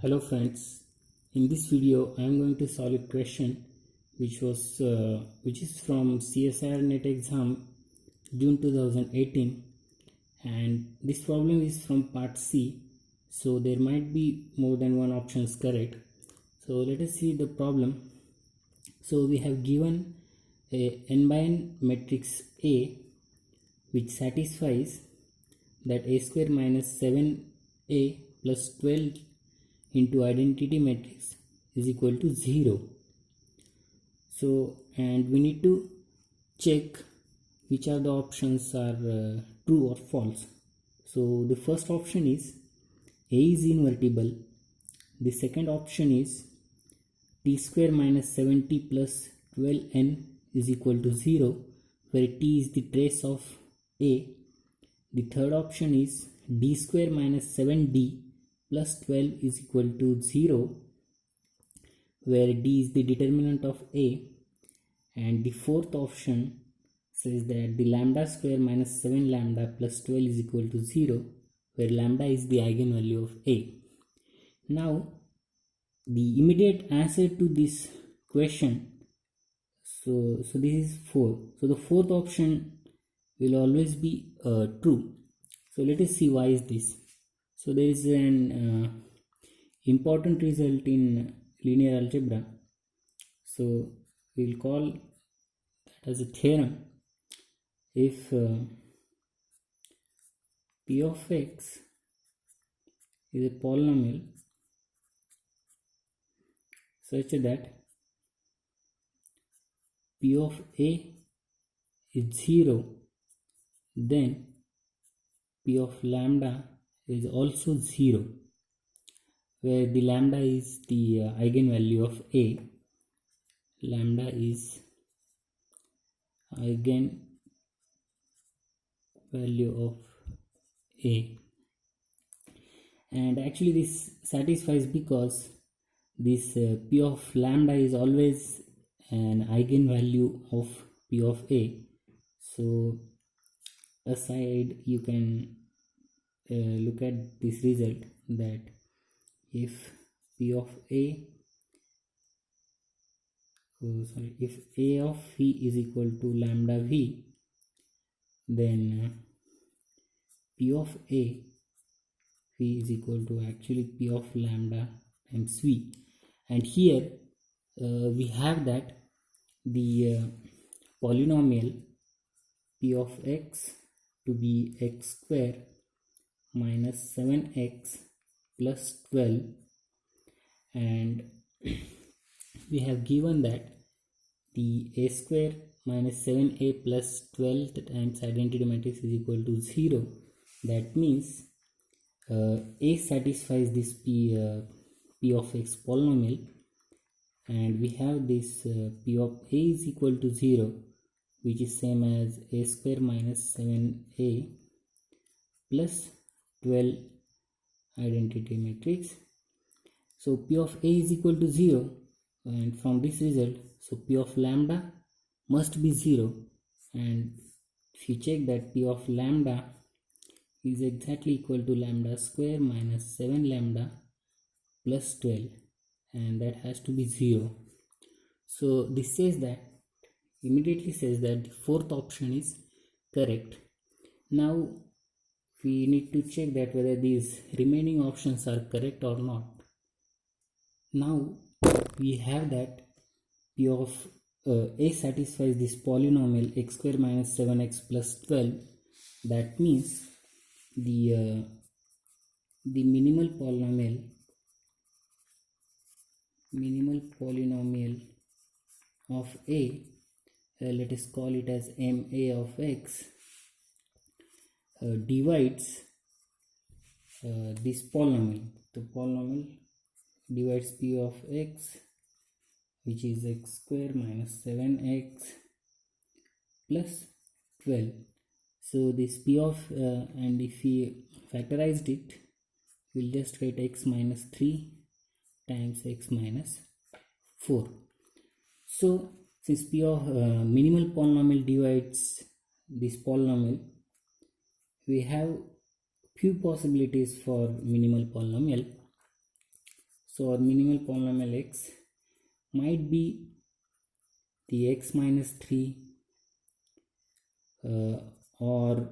Hello friends, in this video I am going to solve a question which is from CSIR-NET exam June 2018, and this problem is from part C, so there might be more than one options correct. So let us see the problem. So we have given a n by n matrix A which satisfies that a square minus 7a plus 12 into identity matrix is equal to 0. So, and we need to check which are the options are true or false. So the first option is A is invertible. The second option is t square minus 7t plus 12n is equal to 0, where t is the trace of A. The third option is d square minus 7d plus 12 is equal to 0, where d is the determinant of A. And the fourth option says that the lambda square minus 7 lambda plus 12 is equal to 0, where lambda is the eigenvalue of A. Now the immediate answer to this question, so this is 4. So the fourth option will always be true. So let us see why is this. So there is an important result in linear algebra. So we will call that as a theorem. If p of x is a polynomial such that p of a is 0, then p of lambda is also 0, where the lambda is the eigenvalue of A. Lambda is eigenvalue of A, and actually this satisfies because this p of lambda is always an eigenvalue of p of A. So aside you can look at this result, that if p of A if A of v is equal to lambda v, then p of A v is equal to actually p of lambda times v. And here we have that the polynomial p of x to be x square minus 7x plus 12, and we have given that the a square minus 7a plus 12 times identity matrix is equal to 0. That means A satisfies this p of x polynomial, and we have this p of A is equal to 0, which is same as a square minus 7a plus 12 identity matrix. So p of A is equal to 0, and from this result, so p of lambda must be 0, and if you check that p of lambda is exactly equal to lambda square minus 7 lambda plus 12, and that has to be 0. So this says that, immediately says that the fourth option is correct. Now we need to check that whether these remaining options are correct or not. Now we have that p of A satisfies this polynomial x square minus 7x plus 12. That means the minimal polynomial of A, let us call it as ma of x, divides this polynomial. The polynomial divides p of x, which is x square minus 7x plus 12. So this p of and if we factorized it, we'll just write x minus 3 times x minus 4. So since p of minimal polynomial divides this polynomial, we have few possibilities for minimal polynomial. So our minimal polynomial x might be the x minus 3 or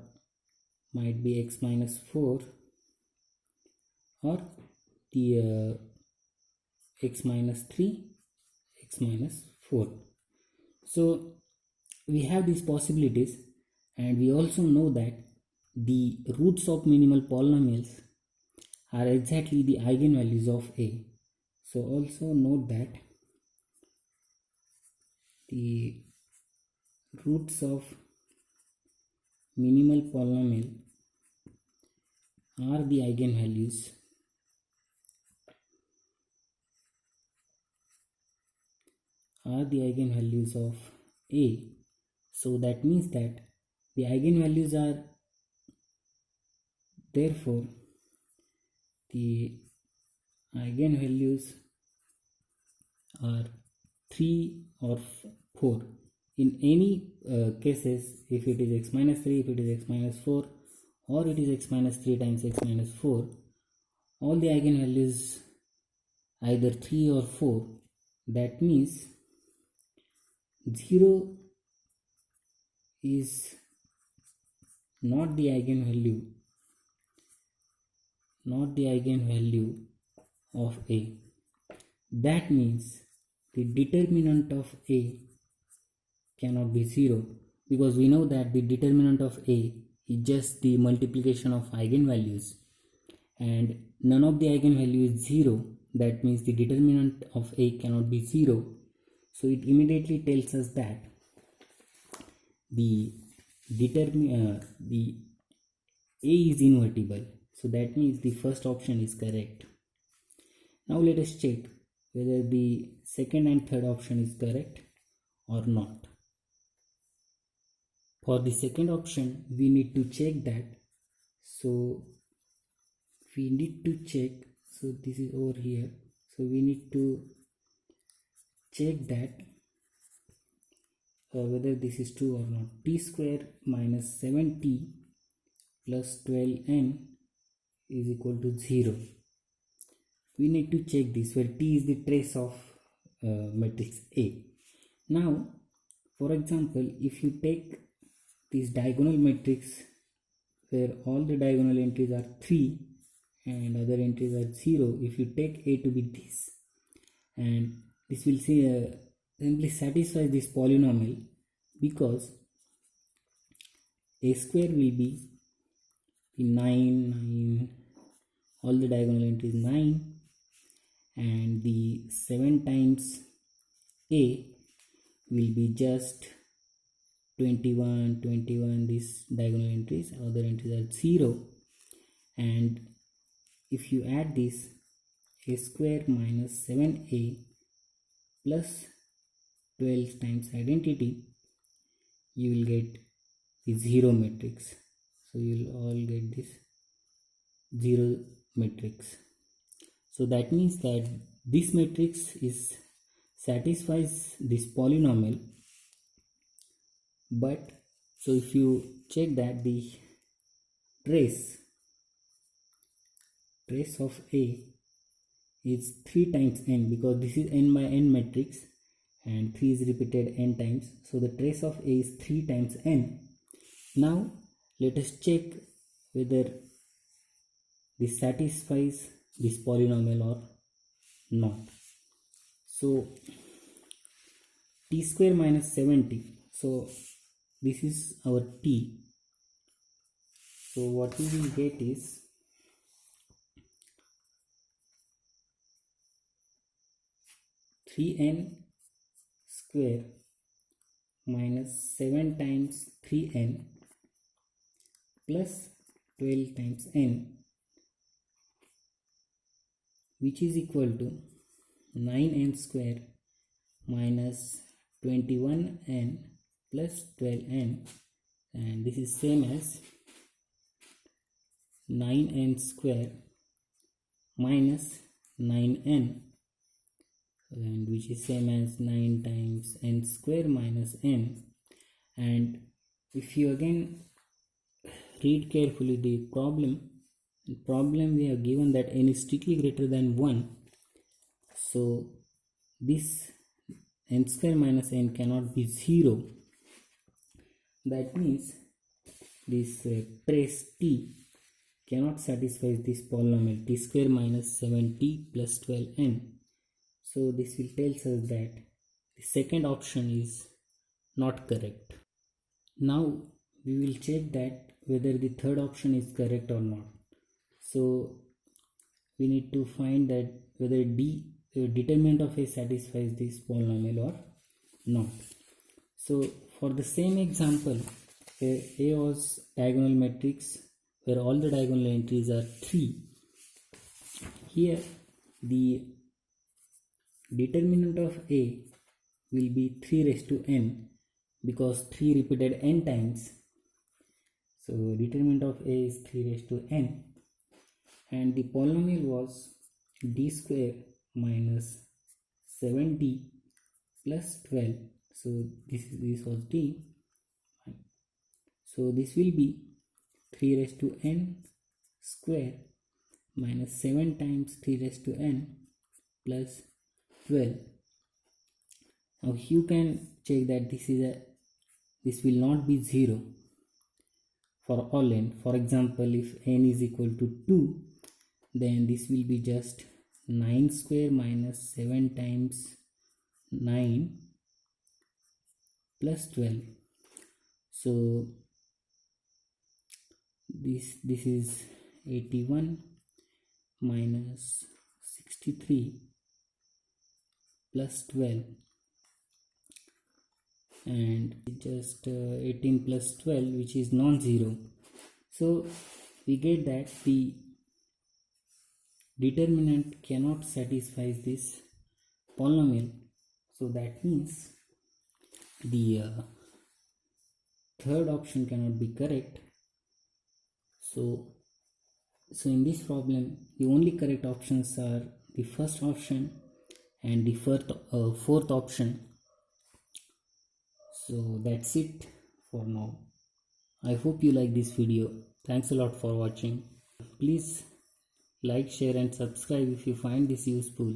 might be x minus 4 or the x minus 3, x minus 4. So we have these possibilities, and we also know that the roots of minimal polynomials are exactly the eigenvalues of A. So also note that the roots of minimal polynomial are the eigenvalues of A. So that means that the eigenvalues are, therefore the eigenvalues are 3 or 4 in any cases. If it is x minus 3, if it is x minus 4, or it is x minus 3 times x minus 4, all the eigenvalues either 3 or 4. That means 0 is not the eigenvalue of A. That means the determinant of A cannot be 0, because we know that the determinant of A is just the multiplication of eigenvalues, and none of the eigenvalue is 0. That means the determinant of A cannot be 0. So it immediately tells us that the A is invertible. So that means the first option is correct. Now let us check whether the second and third option is correct or not. For the second option, we need to check that. So we need to check, so this is over here. So we need to check that whether this is true or not. T square minus 7t plus 12n is equal to 0. We need to check this, where t is the trace of matrix A. Now, for example, if you take this diagonal matrix where all the diagonal entries are 3 and other entries are 0, if you take A to be this, and this will simply satisfy this polynomial, because A square will be 9, all the diagonal entries 9, and the 7 times A will be just 21, these diagonal entries, other entries are 0, and if you add this, A square minus 7A plus 12 times identity, you will get the 0 matrix. So you will all get this 0 matrix. So that means that this matrix satisfies this polynomial. But so if you check that the trace of A is 3 times n, because this is n by n matrix and 3 is repeated n times, so the trace of A is 3 times n. Now let us check whether this satisfies this polynomial or not. So t square minus 7t, so this is our t. So what we will get is (3n) square minus 7 times 3n plus 12 times n, which is equal to 9n square minus 21n plus 12n, and this is same as 9n square minus 9n, and which is same as 9 times n square minus n. And if you again read carefully the problem we have given that n is strictly greater than 1, So this n square minus n cannot be 0. That means this trace t cannot satisfy this polynomial t square minus 7t plus 12n. So this will tell us that the second option is not correct. Now we will check that whether the third option is correct or not. So we need to find that whether determinant of a satisfies this polynomial or not. So for the same example, A was diagonal matrix where all the diagonal entries are 3. Here the determinant of A will be 3 raised to n because 3 repeated n times. So determinant of A is 3 raised to n, and the polynomial was d square minus 7d plus 12. So this was d. So this will be 3 raised to n square minus 7 times 3 raised to n plus 12. Now you can check that this will not be 0 for all n. For example, if n is equal to 2, then this will be just 9 square minus 7 times 9 plus 12. So this is 81 minus 63 plus 12, and just 18 plus 12, which is non-zero. So we get that the determinant cannot satisfy this polynomial. So that means the third option cannot be correct. So in this problem the only correct options are the first option and the fourth option. So that's it for now. I hope you like this video. Thanks a lot for watching. Please like, share and subscribe if you find this useful.